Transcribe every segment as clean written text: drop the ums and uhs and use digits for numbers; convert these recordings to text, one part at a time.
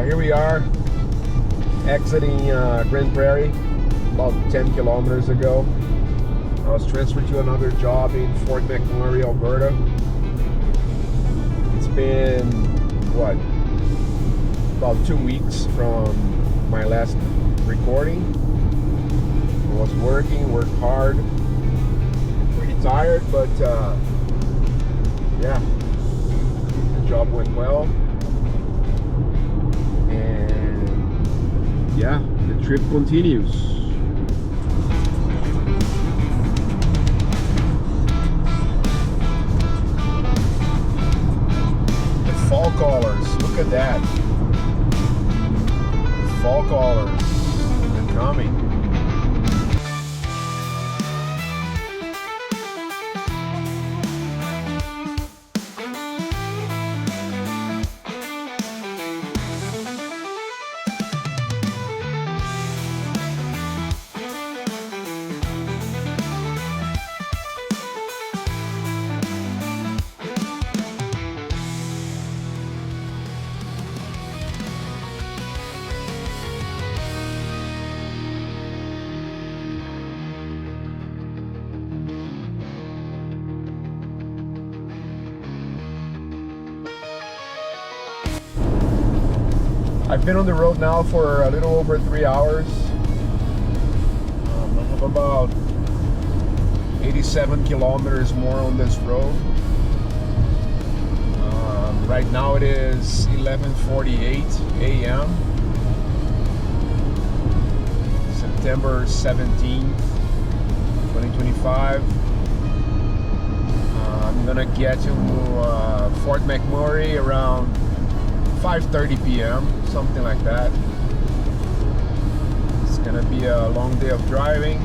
Here we are, exiting Grand Prairie about 10 kilometers ago. I was transferred to another job in Fort McMurray, Alberta. It's been, what, about 2 weeks from my last recording. I was worked hard, pretty tired, but yeah, the job went well. And yeah, the trip continues. The fall colors, look at that. Fall colors, they're coming. I've been on the road now for a little over 3 hours. I have about 87 kilometers more on this road. Right now it is 11:48 a.m. September 17th, 2025. I'm gonna get to Fort McMurray around 5:30 p.m., something like that. It's gonna be a long day of driving.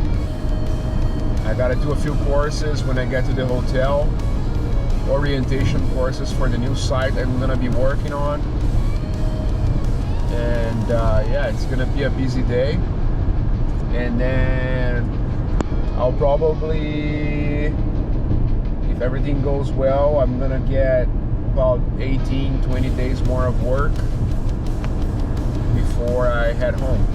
I gotta do a few courses when I get to the hotel, orientation courses for the new site I'm gonna be working on. And yeah, it's gonna be a busy day. And then I'll probably, if everything goes well, I'm gonna get about 18-20 days more of work before I head home.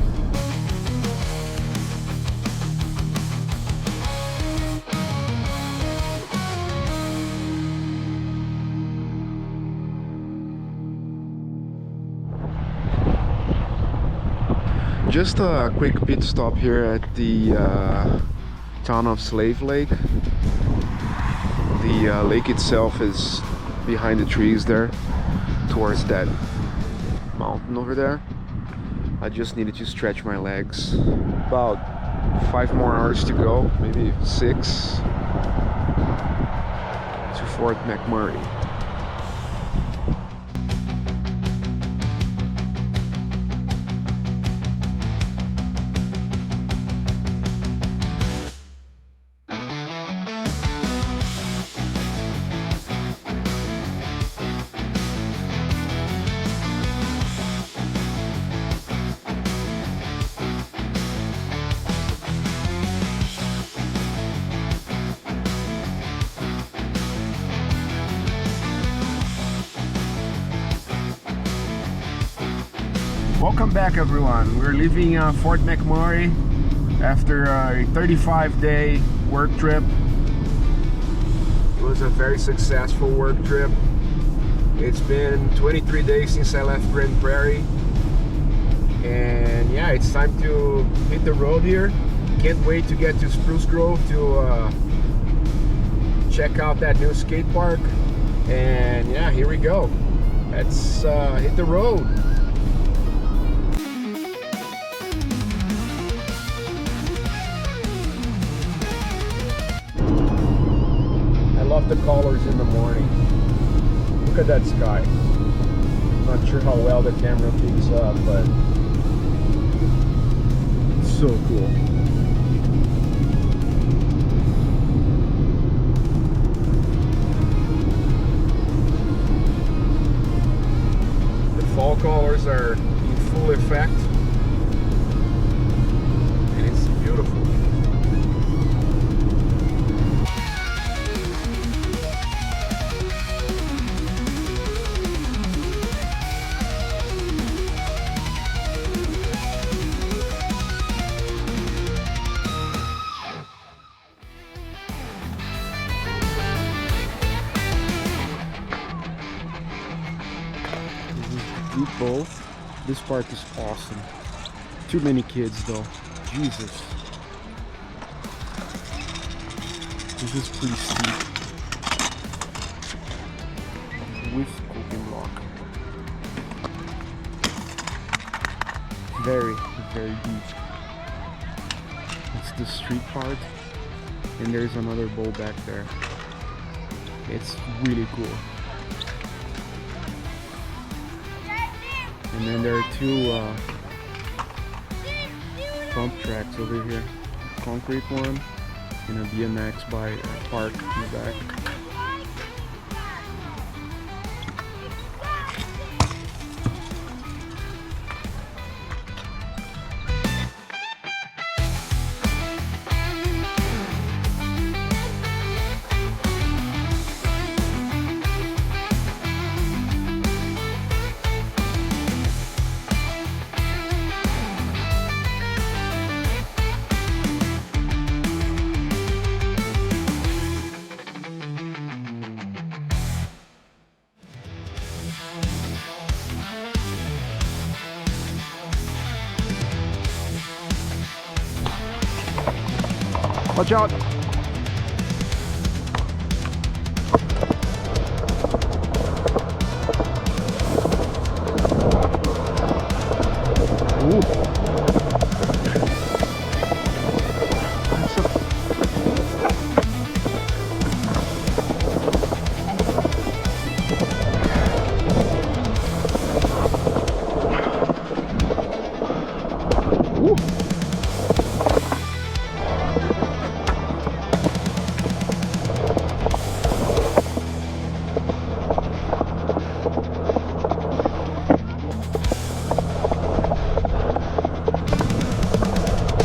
Just a quick pit stop here at the town of Slave Lake. The lake itself is behind the trees there, towards that mountain over there. I just needed to stretch my legs. About 5 more hours to go, maybe 6, to Fort McMurray. Welcome back, everyone. We're leaving Fort McMurray after a 35-day work trip. It was a very successful work trip. It's been 23 days since I left Grand Prairie. And yeah, it's time to hit the road here. Can't wait to get to Spruce Grove to check out that new skate park. And yeah, here we go. Let's hit the road. The colors in the morning. Look at that sky. Not sure how well the camera picks up, but it's so cool. The fall colors are in full effect, and it's beautiful. both. This part is awesome. Too many kids though. Jesus. This is pretty steep. With cooking block. Very, very deep. It's the street part. And there's another bowl back there. It's really cool. And then there are two bump tracks over here. A concrete one and a BMX park in the back. Watch out! Ooh. Ooh.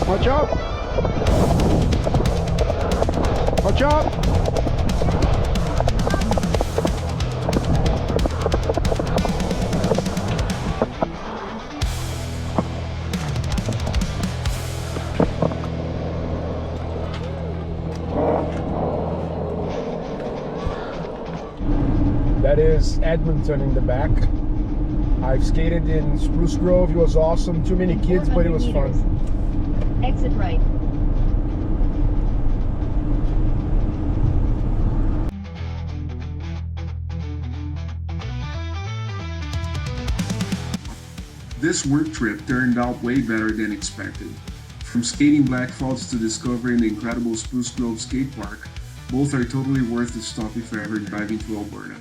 Watch out! Watch out! That is Edmonton in the back. I've skated in Spruce Grove. It was awesome. Too many kids, but it was fun. Exit right. This work trip turned out way better than expected. From skating Blackfalds to discovering the incredible Spruce Grove Skatepark, both are totally worth the stop if I ever drive into Alberta.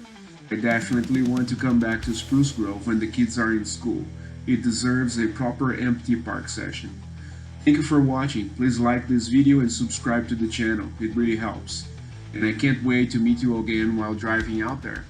I definitely want to come back to Spruce Grove when the kids are in school. It deserves a proper empty park session. Thank you for watching. Please like this video and subscribe to the channel. It really helps. And I can't wait to meet you again while driving out there.